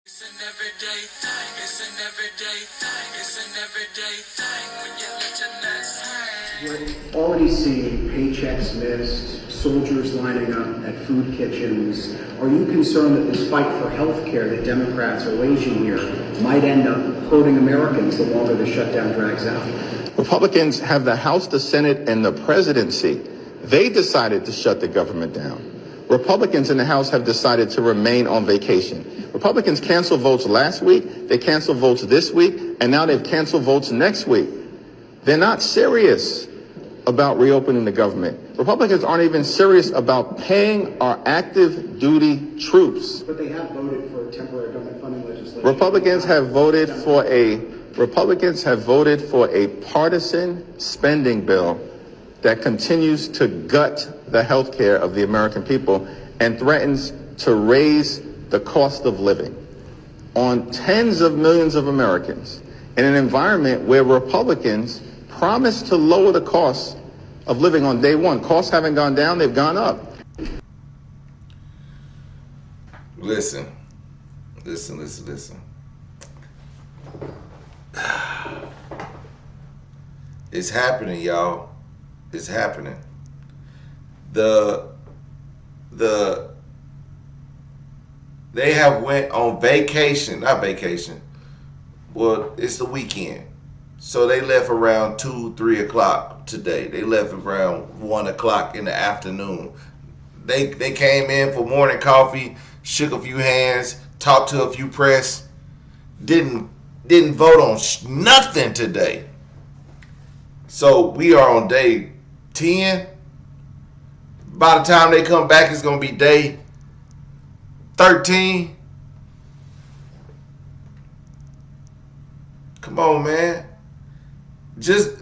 It's an everyday thing, it's an everyday thing, it's an everyday thing when you let your nuts hang. We're already seeing paychecks missed, soldiers lining up at food kitchens. Are you concerned that this fight for health care that Democrats are waging here might end up hurting Americans the longer the shutdown drags out? Republicans have the House, the Senate, and the presidency. They decided to shut the government down. Republicans in the House have decided to remain on vacation. Republicans canceled votes last week, they canceled votes this week, and now they've canceled votes next week. They're not serious about reopening the government. Republicans aren't even serious about paying our active duty troops. But they have voted for temporary government funding legislation. Republicans have voted for a partisan spending bill that continues to gut the health care of the American people and threatens to raise the cost of living on tens of millions of Americans in an environment where Republicans promised to lower the cost of living on day one. Costs haven't gone down, they've gone up. Listen. It's happening, y'all. It's happening. They have went on vacation, not vacation. Well, it's the weekend. So they left around 2, 3 o'clock today. They left around 1 o'clock in the afternoon. They came in for morning coffee, shook a few hands, talked to a few press, didn't vote on nothing today. So we are on day 10. By the time they come back, it's going to be day 13. Come on, man. Just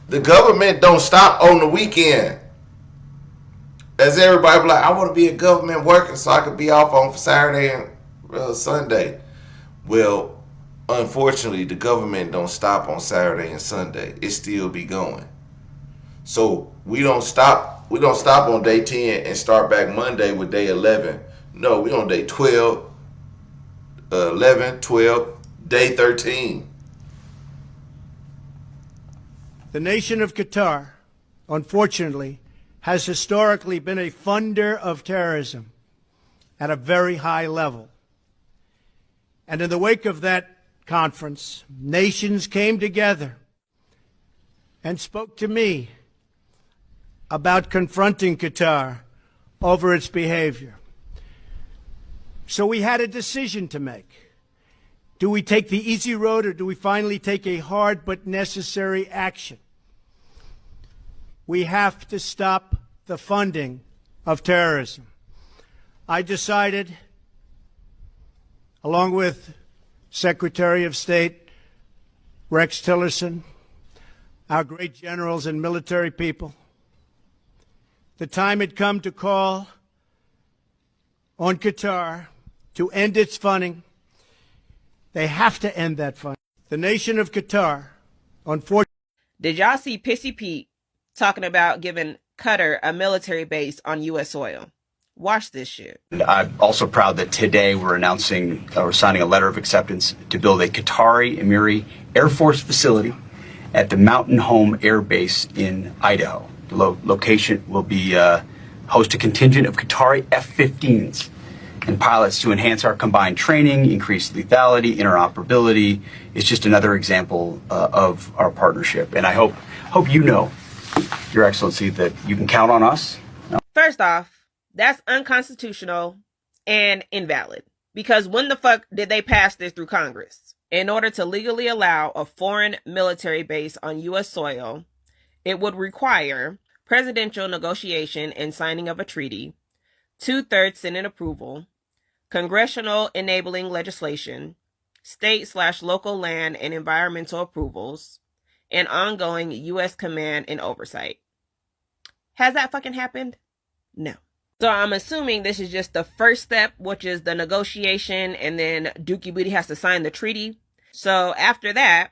the government don't stop on the weekend. As everybody be like, I want to be a government worker so I could be off on Saturday and Sunday. Well, unfortunately, the government don't stop on Saturday and Sunday. It still be going. So we don't stop on day 10 and start back Monday with day 11. No, we on day 12, 11, 12, day 13. The nation of Qatar, unfortunately, has historically been a funder of terrorism at a very high level. And in the wake of that conference, nations came together and spoke to me about confronting Qatar over its behavior. So we had a decision to make. Do we take the easy road, or do we finally take a hard but necessary action? We have to stop the funding of terrorism. I decided, along with Secretary of State Rex Tillerson, our great generals and military people, the time had come to call on Qatar to end its funding. They have to end that funding. The nation of Qatar, unfortunately. Did y'all see Pissy Pete talking about giving Qatar a military base on U.S. soil? Watch this shit. I'm also proud that today we're signing a letter of acceptance to build a Qatari Emiri Air Force facility at the Mountain Home Air Base in Idaho. The location will be host a contingent of Qatari F-15s and pilots to enhance our combined training, increase lethality, interoperability. It's just another example of our partnership. And I hope you know, Your Excellency, that you can count on us. First off, that's unconstitutional and invalid. Because when the fuck did they pass this through Congress? In order to legally allow a foreign military base on U.S. soil, it would require presidential negotiation and signing of a treaty, 2/3 Senate approval, congressional enabling legislation, state/local land and environmental approvals, and ongoing U.S. command and oversight. Has that fucking happened? No. So I'm assuming this is just the first step, which is the negotiation, and then Dookie Booty has to sign the treaty. So after that,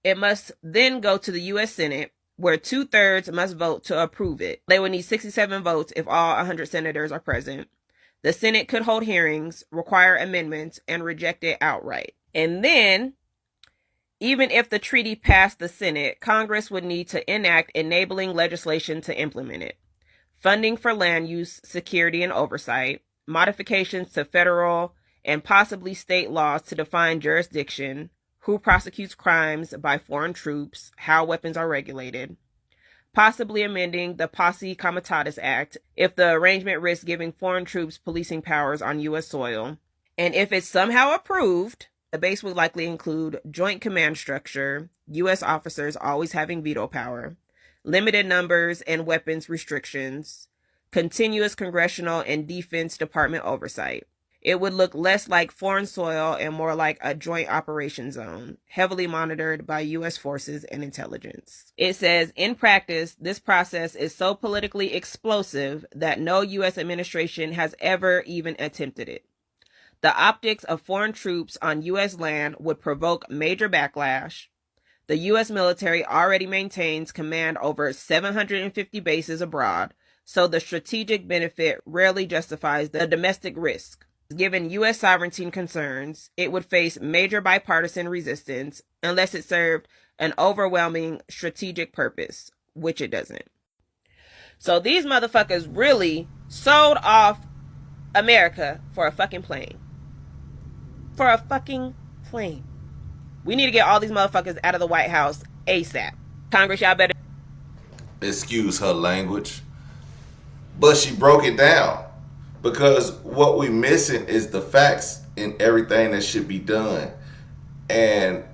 it must then go to the U.S. Senate, where 2/3 must vote to approve it. They would need 67 votes if all 100 senators are present. The Senate could hold hearings, require amendments, and reject it outright. And then, even if the treaty passed the Senate, Congress would need to enact enabling legislation to implement it. Funding for land use, security, and oversight, modifications to federal and possibly state laws to define jurisdiction, who prosecutes crimes by foreign troops, how weapons are regulated, possibly amending the Posse Comitatus Act if the arrangement risks giving foreign troops policing powers on U.S. soil. And if it's somehow approved, the base would likely include joint command structure, U.S. officers always having veto power, limited numbers and weapons restrictions, continuous congressional and Defense Department oversight. It would look less like foreign soil and more like a joint operation zone, heavily monitored by U.S. forces and intelligence. It says, in practice, this process is so politically explosive that no U.S. administration has ever even attempted it. The optics of foreign troops on U.S. land would provoke major backlash. The U.S. military already maintains command over 750 bases abroad, so the strategic benefit rarely justifies the domestic risk. Given U.S. sovereignty concerns, it would face major bipartisan resistance unless it served an overwhelming strategic purpose, which it doesn't. So these motherfuckers really sold off America for a fucking plane. For a fucking plane. We need to get all these motherfuckers out of the White House ASAP. Congress, y'all better... Excuse her language. But she broke it down. Because what we missing is the facts in everything that should be done. And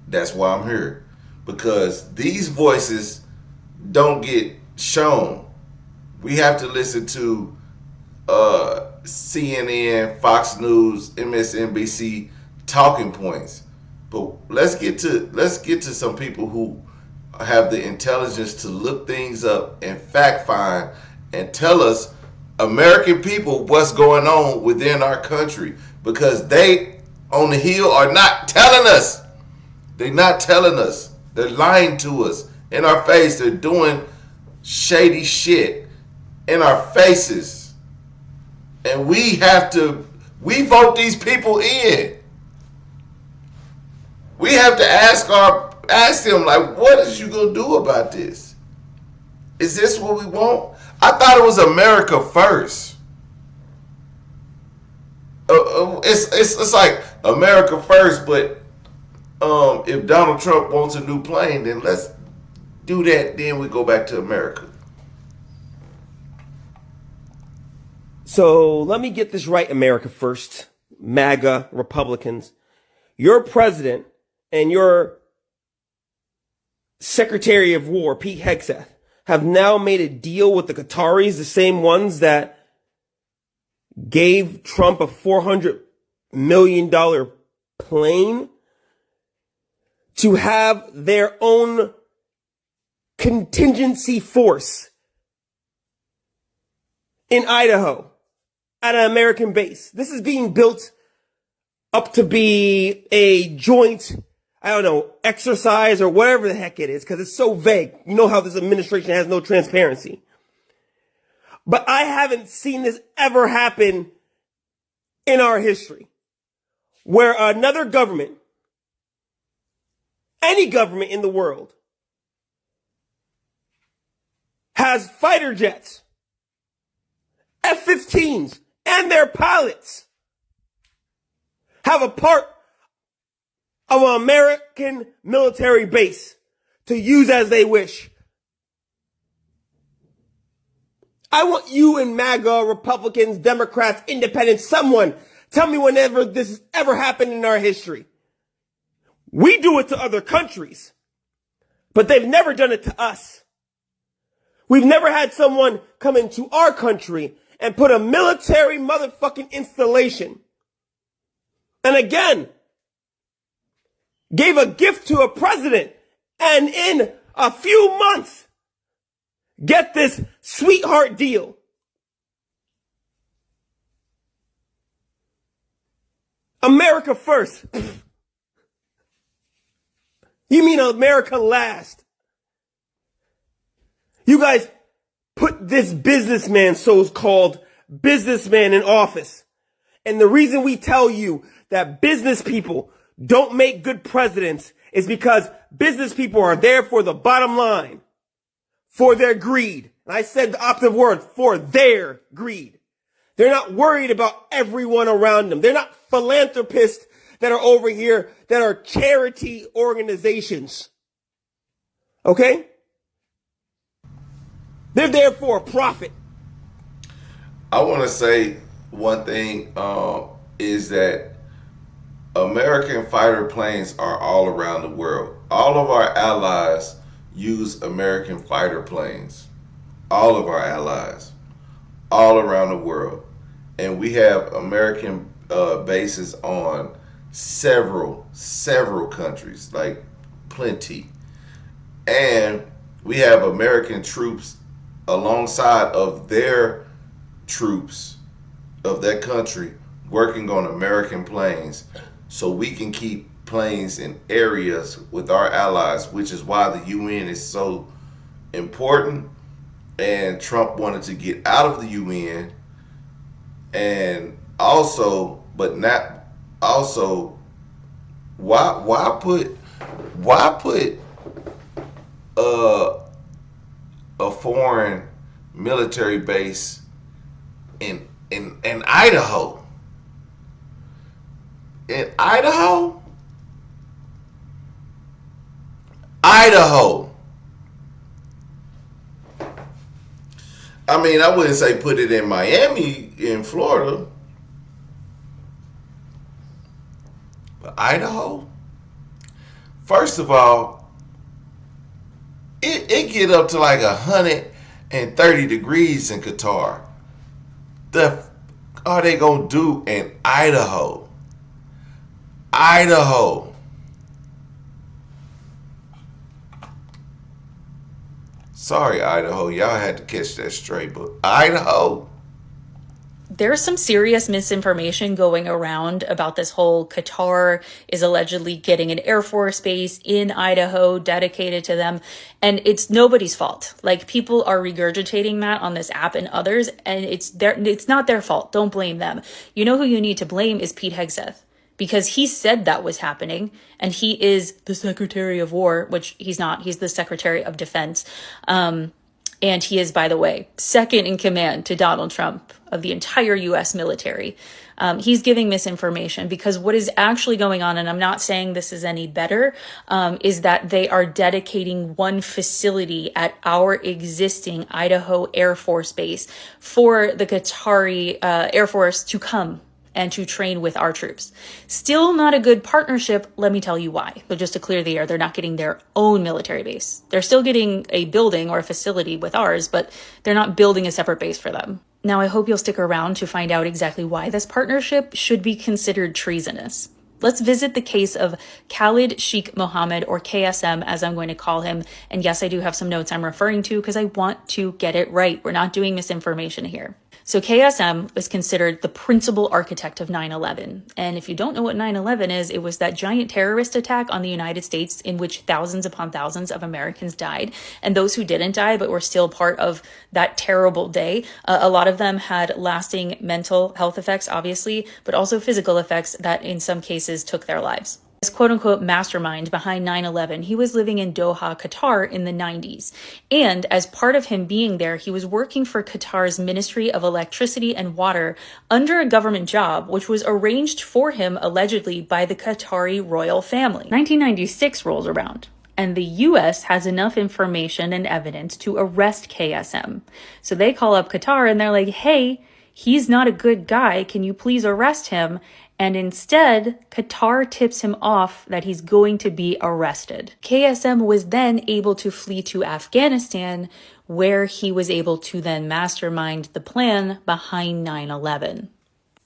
that's why I'm here. Because these voices don't get shown. We have to listen to CNN, Fox News, MSNBC talking points. But let's get to some people who have the intelligence to look things up and fact find and tell us, American people, what's going on within our country, because they on the Hill are not telling us. They're not telling us. They're lying to us in our face. They're doing shady shit in our faces. And we vote these people in. We have to ask them, like, what is you gonna do about this? Is this what we want? I thought it was America first. It's like America first, but if Donald Trump wants a new plane, then let's do that. Then we go back to America. So let me get this right, America first. MAGA Republicans. Your president and your Secretary of War, Pete Hegseth, have now made a deal with the Qataris, the same ones that gave Trump a $400 million plane, to have their own contingency force in Idaho at an American base. This is being built up to be a joint, I don't know, exercise or whatever the heck it is, because it's so vague. You know how this administration has no transparency. But I haven't seen this ever happen in our history, where another government, any government in the world, has fighter jets, F-15s, and their pilots have a part of an American military base to use as they wish. I want you and MAGA, Republicans, Democrats, Independents, someone tell me whenever this has ever happened in our history. We do it to other countries, but they've never done it to us. We've never had someone come into our country and put a military motherfucking installation. And again, gave a gift to a president, and in a few months, get this sweetheart deal. America first. You mean America last? You guys put this businessman, so-called businessman in office. And the reason we tell you that business people don't make good presidents is because business people are there for the bottom line, for their greed. And I said the operative word, for their greed. They're not worried about everyone around them. They're not philanthropists that are over here that are charity organizations. Okay? They're there for a profit. I want to say one thing is that American fighter planes are all around the world. All of our allies use American fighter planes. All of our allies, all around the world. And we have American bases on several countries, like plenty. And we have American troops alongside of their troops of that country working on American planes so we can keep planes in areas with our allies, which is why the UN is so important. And Trump wanted to get out of the UN, and also, but not also, why put a foreign military base in Idaho? In Idaho? Idaho. I mean, I wouldn't say put it in Miami, in Florida. But Idaho? First of all, it get up to like 130 degrees in Qatar. The are they gonna do in Idaho? Idaho. Sorry, Idaho. Y'all had to catch that straight, but Idaho. There's some serious misinformation going around about this whole Qatar is allegedly getting an Air Force base in Idaho dedicated to them. And it's nobody's fault. Like, people are regurgitating that on this app and others, and it's not their fault. Don't blame them. You know who you need to blame is Pete Hegseth, because he said that was happening, and he is the Secretary of War, which he's not. He's the Secretary of Defense. And he is, by the way, second in command to Donald Trump of the entire U.S. military. He's giving misinformation because what is actually going on, and I'm not saying this is any better, is that they are dedicating one facility at our existing Idaho Air Force Base for the Qatari Air Force to come and to train with our troops. Still not a good partnership. Let me tell you why. But just to clear the air, they're not getting their own military base. They're still getting a building or a facility with ours, but they're not building a separate base for them. Now, I hope you'll stick around to find out exactly why this partnership should be considered treasonous. Let's visit the case of Khalid Sheikh Mohammed, or KSM, as I'm going to call him. And yes, I do have some notes I'm referring to because I want to get it right. We're not doing misinformation here. So KSM is considered the principal architect of 9/11. And if you don't know what 9/11 is, it was that giant terrorist attack on the United States in which thousands upon thousands of Americans died. And those who didn't die but were still part of that terrible day, a lot of them had lasting mental health effects, obviously, but also physical effects that in some cases took their lives. This quote-unquote mastermind behind 9/11, he was living in Doha, Qatar in the 90s. And as part of him being there, he was working for Qatar's Ministry of Electricity and Water under a government job, which was arranged for him allegedly by the Qatari royal family. 1996 rolls around, and the US has enough information and evidence to arrest KSM. So they call up Qatar and they're like, hey, he's not a good guy. Can you please arrest him? And instead, Qatar tips him off that he's going to be arrested. KSM was then able to flee to Afghanistan, where he was able to then mastermind the plan behind 9/11.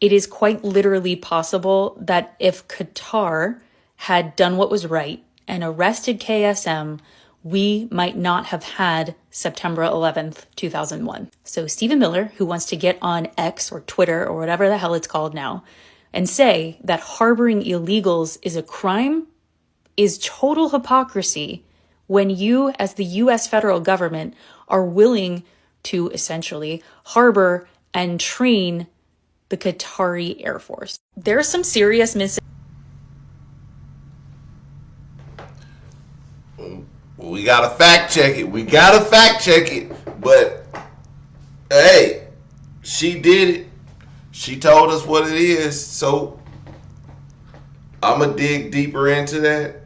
It is quite literally possible that if Qatar had done what was right and arrested KSM, we might not have had September 11th, 2001. So Stephen Miller, who wants to get on X or Twitter or whatever the hell it's called now, and say that harboring illegals is a crime is total hypocrisy when you, as the US federal government, are willing to essentially harbor and train the Qatari Air Force. There's some serious We gotta fact check it. But hey, she did it. She told us what it is. So I'm gonna dig deeper into that.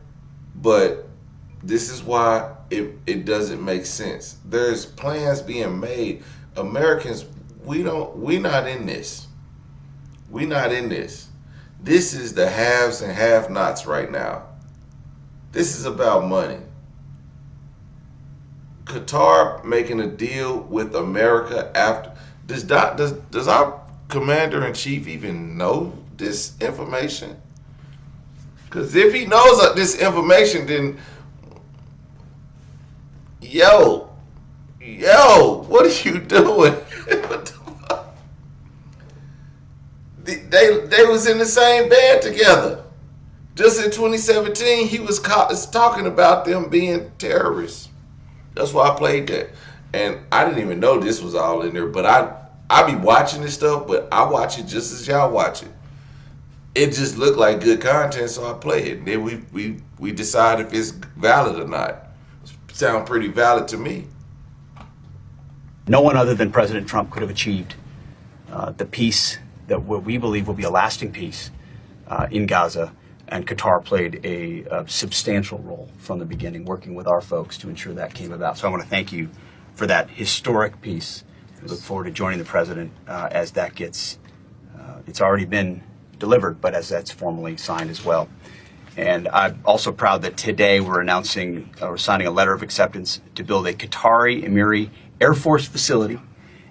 But this is why it doesn't make sense. There's plans being made. Americans, we're not in this. We're not in this. This is the haves and have-nots right now. This is about money. Qatar making a deal with America after does our commander-in-chief even know this information? Because if he knows this information, then yo, what are you doing? They was in the same band together. Just in 2017, he was talking about them being terrorists. That's why I played that. And I didn't even know this was all in there. But I be watching this stuff, but I watch it just as y'all watch it. It just looked like good content, so I play it. And then we decide if it's valid or not. Sound pretty valid to me. No one other than President Trump could have achieved the peace that what we believe will be a lasting peace in Gaza. And Qatar played a substantial role from the beginning, working with our folks to ensure that came about. So I want to thank you for that historic piece. We look forward to joining the president as that gets, it's already been delivered, but as that's formally signed as well. And I'm also proud that today we're signing a letter of acceptance to build a Qatari Emiri Air Force facility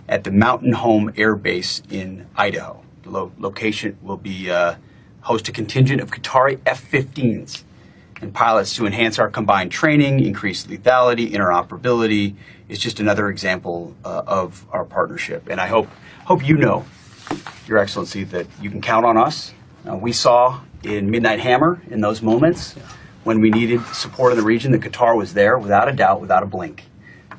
at the Mountain Home Air Base in Idaho. The location will be host a contingent of Qatari F-15s and pilots to enhance our combined training, increase lethality, interoperability. It's just another example of our partnership. And I hope you know, Your Excellency, that you can count on us. We saw in Midnight Hammer, in those moments when we needed support in the region, that Qatar was there without a doubt, without a blink.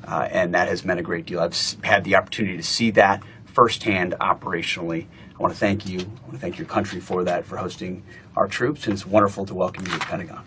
And that has meant a great deal. I've had the opportunity to see that firsthand operationally. I want to thank you. I want to thank your country for that, for hosting our troops. And it's wonderful to welcome you to the Pentagon.